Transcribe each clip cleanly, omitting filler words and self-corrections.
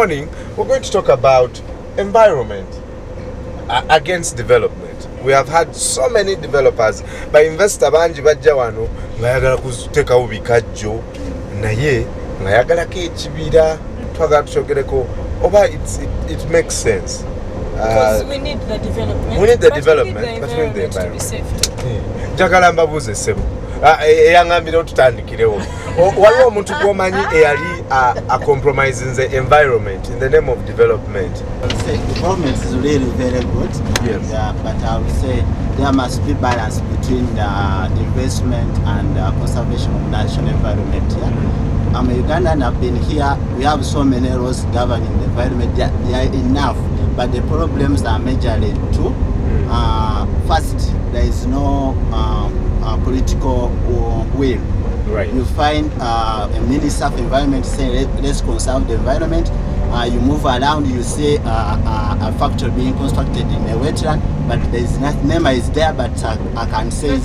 morning, we're going to talk about environment against development. We have had so many developers by investor banji bajja wano ngayagala kutekawo bikajjo naye ngayagala ke ekibira twagala tuchogereko oba it makes sense. Because we need the development. We need the development, but we need the environment. To be safe. Njagala mbabuuze ssebo. Eyangambira otutandikirewo. Waliwo omuntu gw'omanyi eyali a compromising the environment in the name of development. I would say development is really very good. Yes. But I would say there must be balance between investment and conservation of national environment. Yeah? I'm a Ugandan, I've been here. We have so many laws governing the environment. They are enough, but the problems are majorly two. First, there is no political will. Right. You find a minister of environment saying let's conserve the environment. You move around, you see a factory being constructed in a wetland, but there is not, NEMA is there, but I can say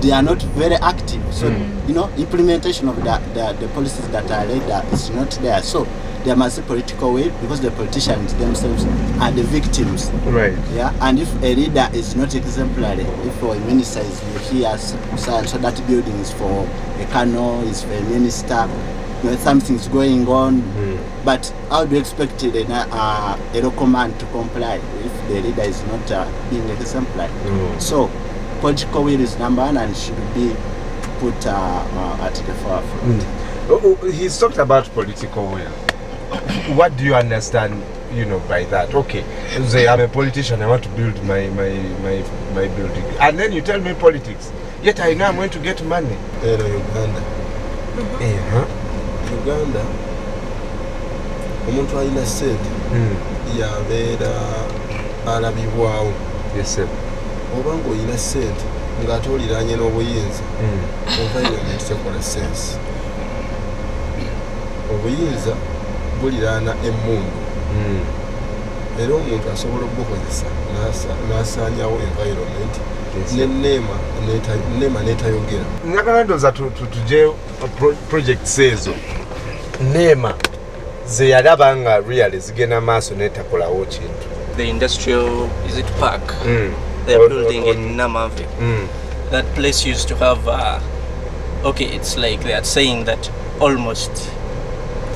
they are not very active. So you know, implementation of the policies that are laid is not there. So there must be political will, because the politicians themselves are the victims. Right. Yeah. And if a leader is not exemplary, if a minister is here, so that building is for a canal, is for a minister, you know, something's going on. But how do you expect a local man to comply if the leader is not being exemplary? So political will is number one and should be put at the forefront. He's talked about political will. What do you understand, you know, by that? Okay, say I'm a politician, I want to build my building, and then you tell me politics. Yet I know I'm going to get money. Uganda. Uganda. Omuntu alina sente yabeera alabibwawo. Yes sir. Oba ng'olina sente ng'ate oliraanye n'obuyinza, environment tekola sense. Obuyinza buliraana emmundu. Era omuntu asobola okubukozesa n'asaanyawo environment NEMA n'etayogera. Njagala ndowooza tujje projects ezo NEMA ze yalaba nga really zigenda maaso n'etakolawo kintu. The industrial park they're building in Namave. That place used to have okay, it's like they are saying that almost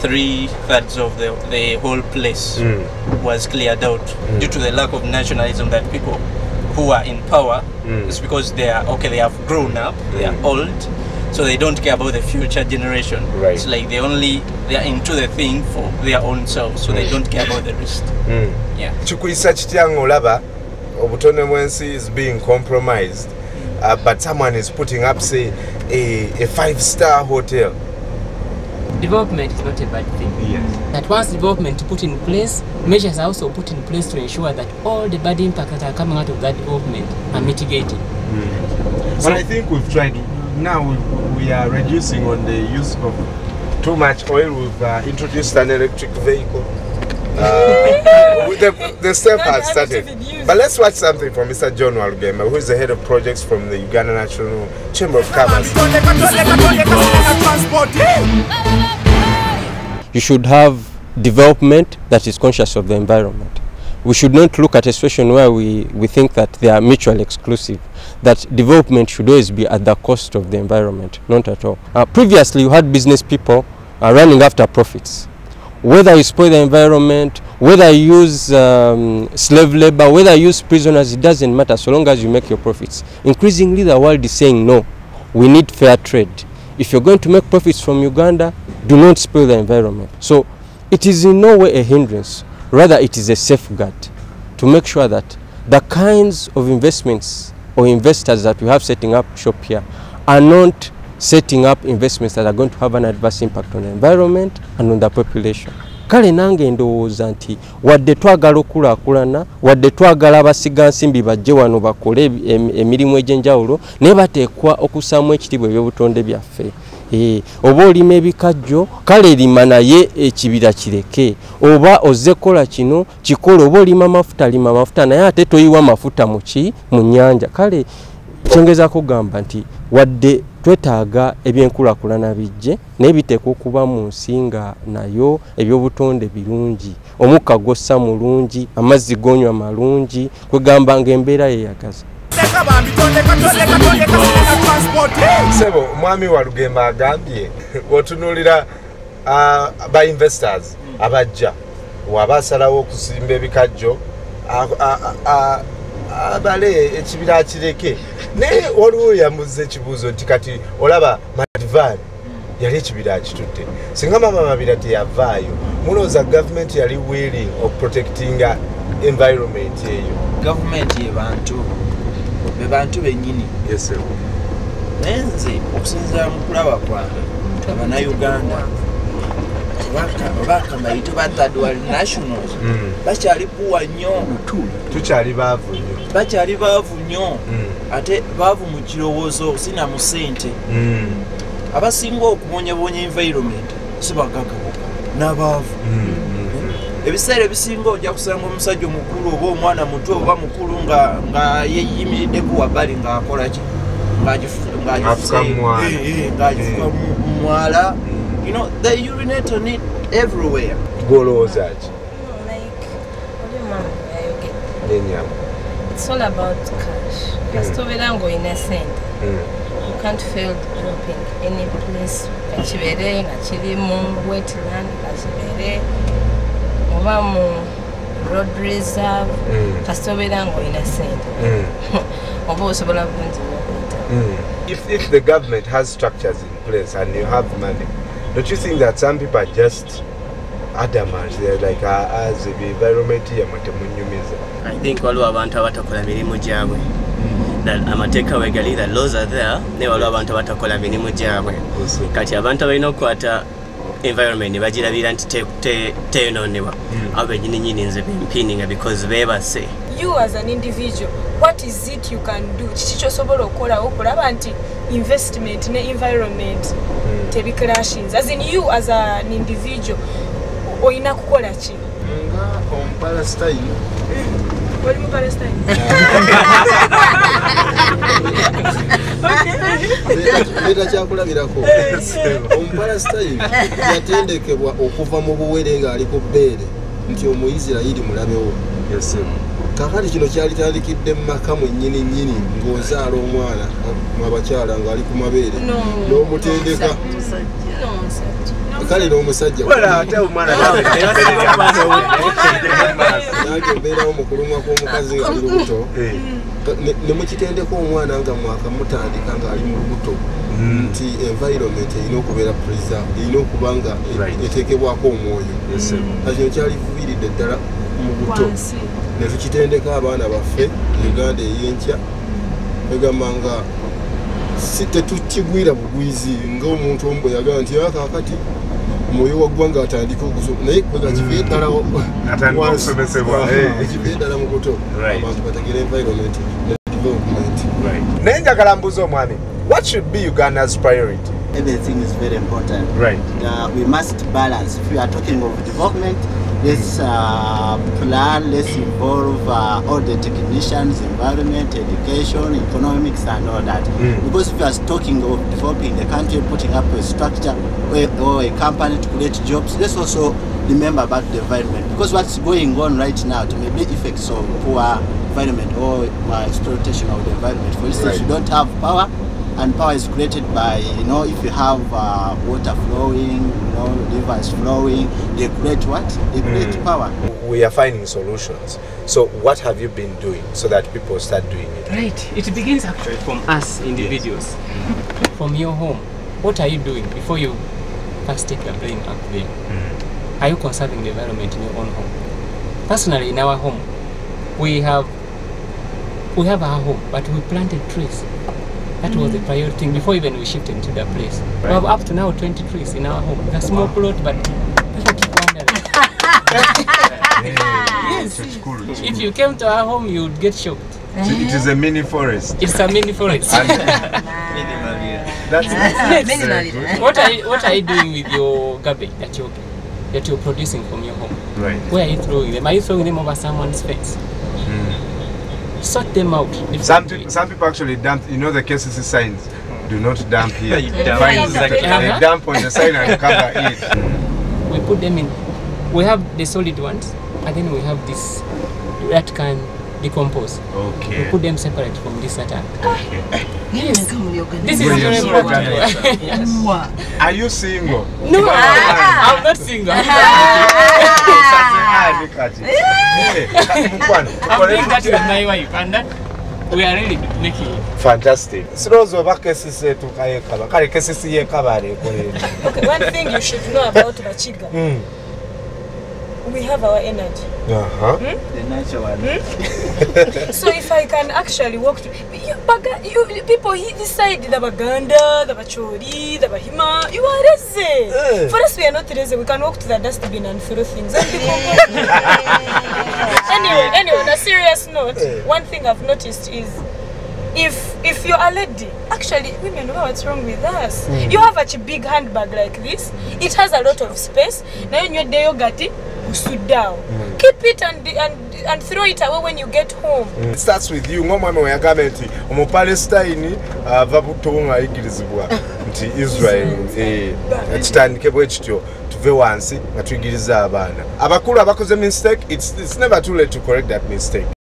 3/3 of the whole place was cleared out due to the lack of nationalism that people who are in power, it's because they have grown up, they are old, so they don't care about the future generation. Right. It's like they are into the thing for their own selves, so they don't care about the rest. Yeah. Chikuyisa kitya ng'olaba obutone bw'ensi is being compromised, but someone is putting up, say, a 5-star hotel. Development is not a bad thing. Yes. That once development is put in place, measures are also put in place to ensure that all the bad impacts that are coming out of that development are mitigated. But I think we've tried. Now we are reducing on the use of too much oil. We've introduced an electric vehicle. The step has started. But let's watch something from Mr. John Walugema, who is the head of projects from the Uganda National Chamber of Commerce. You should have development that is conscious of the environment. We should not look at a situation where we think that they are mutually exclusive, that development should always be at the cost of the environment, not at all. Previously, you had business people running after profits. Whether you spoil the environment, whether you use slave labor, whether you use prisoners, it doesn't matter so long as you make your profits. Increasingly, the world is saying no, we need fair trade. If you're going to make profits from Uganda, do not spoil the environment. So it is in no way a hindrance, rather it is a safeguard to make sure that the kinds of investments or investors that we have setting up shop here are not setting up investments that are going to have an adverse impact on the environment and on the population. Kale nange ndowooza nti wadde twagala okulaakulana, wadde twagala abasiga nsimbi bajje wano bakole emirimu egy'enjawulo, naye bateekwa okussaamu ekitiibwa ebyobutonde byaffe. Oba olima ebikajjo, kale lima naye ekibira kireke. Oba ozze kola kino, kikole. Oba olima amafuta, lima amafuta, naye ate toyiwa mafuta mu nnyanja. Kale kyongeza kugamba nti wadde twetaaga ebyenkulaakulana bijje naye biteekwa okuba mu nsi nga nayo ebyobutonde birungi, omukka gwossa mulungi, amazzi gonywa malungi, kwegamba ng'embeera yeeyagaza. Sebo, mwami wa Lugemba agambye otunuulira ba investors abajja wabasalawo okusimba ebikajjo abale ekibira kireke naye waliwo yambuza ekibuuzo nti kati olaba Madivan yali ekibira akitutte singa mama mabira teyavaayo mulowooza gavumenti yali willing okuprotectinga environment eyo? Gavumenti be bantu bennyini. Yes, sir. Naye nze okusinziira mu kulaba kwange Abannayuganda bakamayito ba third world nationals bakyali puwa nnyo, tukyali baavu nnyo, bakyali baavu nnyo, ate baavu mu kirowoozo sina mu ssente. Abasinga okubonyabonya environment si bagagabuka n'abaavu. Ebiseera ebisinga ojja kusanga omusajja omukulu oba omwana muto oba mukulu nga yeyimiridde ku wabbali ng'akola ki ng'agifuka mwala. You know, they urinate on it everywhere. Golowooza ki? It's all about cash. Kastoberango innocent. You can't fail dropping any place. Kachibere, Nachilimu, wetland, Kachibere, Omamu, road reserve. Kastoberango innocent. If the government has structures in place and you have money, don't you think that some people are just adamant? They're like, as the environment here, I think waliwo abantu abatakola mirimu gyabwe. Amateeka wegali, the laws are there, naye waliwo abantu abatakola mirimu gyabwe. Kati abantu abalina okukwata environment ne bagirabira nti teyonoonebwa. Abo bennyini nze bempininga because beebase. You as an individual, what is it you can do? Kiki kyosobola okukola okulaba nti investment ne environment tebi crashes? As in you as an individual, oyina kukola ki? Nga Palestine. Oli mu Palestine? Leta kyakulabirako. Omupalestine yatendekebwa okuva mu buwere ng'ali ku bbeere nti Omuyisirayiri mulabewo. Kakati kino kyali tandikidde mu maka mwennyini ng'ozaala omwana mu abakyala ng'ali ku mabeere n'omutendeka kale n'omusajja n'agembeerawo mu kulumwa kw'omukazi nga ali lubuto ne mukitendeka omwana nga mwakamutandika ng'ali mu lubuto nti environment erina okubeera preserve, erina okuba nga eteekebwako omwoyo. Kino kyali viiridde ddala mu buto ne tukitendeka abaana baffe Uganda ey'enkya egamba nga si tetukigwira bugwizi ng'omuntu omu bwe yagamba nti kakati omwoyo waggwanga atandika okusoma naye kwega kiviire ddala kiviire ddala mu buto abantu bategera environment ne development. Naye njagala mbuuza omwami, what should be Uganda's priority? Everything is very important. Right. We must balance. If we are talking of development, let's plan, let's involve all the technicians, environment, education, economics, and all that. Because if we are talking of developing the country, putting up a structure or a company to create jobs, let's also remember about the environment. Because what's going on right now to maybe effects of poor environment or exploitation of the environment. For instance, you don't have power. And power is created by, you know, if you have water flowing, you know, rivers flowing, they create what? They create power. We are finding solutions. So what have you been doing so that people start doing it? Right. It begins actually from us individuals. From your home. What are you doing before you first take your brain up there? Are you conserving the environment in your own home? Personally, in our home, we have our home, but we planted trees. That was the priority thing before even we shifted into the place. We have up to now 20 trees in our home. It's a small plot, but people keep wondering. Yes. If you came to our home, you would get shocked. It is a mini forest. It's a mini forest. What are you doing with your garbage that you're producing from your home? Right. Where are you throwing them? Are you throwing them over someone's fence? Sort them out. Some people actually dump, you know, the KCC signs. Do not dump here. Dump. Find the dump on the side and cover it. We put them in. We have the solid ones, and then we have this that can decompose. Okay. We put them separate from this attack. Okay. Yes. This is very practical. Yes. Are you single? No, I'm not single. I'm doing that with my wife, and that we are really making it. Fantastic. Sirozo bakesise tukayekaba. Kale kesisi yekabale kweli. Okay, one thing you should know about Bachiga. We have our energy. The natural one. So if I can actually walk to you people this side, the Baganda, the Bachori, the Bahima, you are lazy. For us we are not lazy. We can walk to the dustbin and throw things. Anyway, on a serious note, one thing I've noticed is if you're a lady, actually women know what's wrong with us. You have a big handbag like this, it has a lot of space. Now in your day you got it, sit down. Keep it and throw it away when you get home. It starts with you. Ngomama oyagamba nti omu Palestine ava butonga igirizibwa nti Israel kitandike bwe kityo tuve wansi nga tuyigiriza abaana abakulu abakoze mistake. It's never too late to correct that mistake.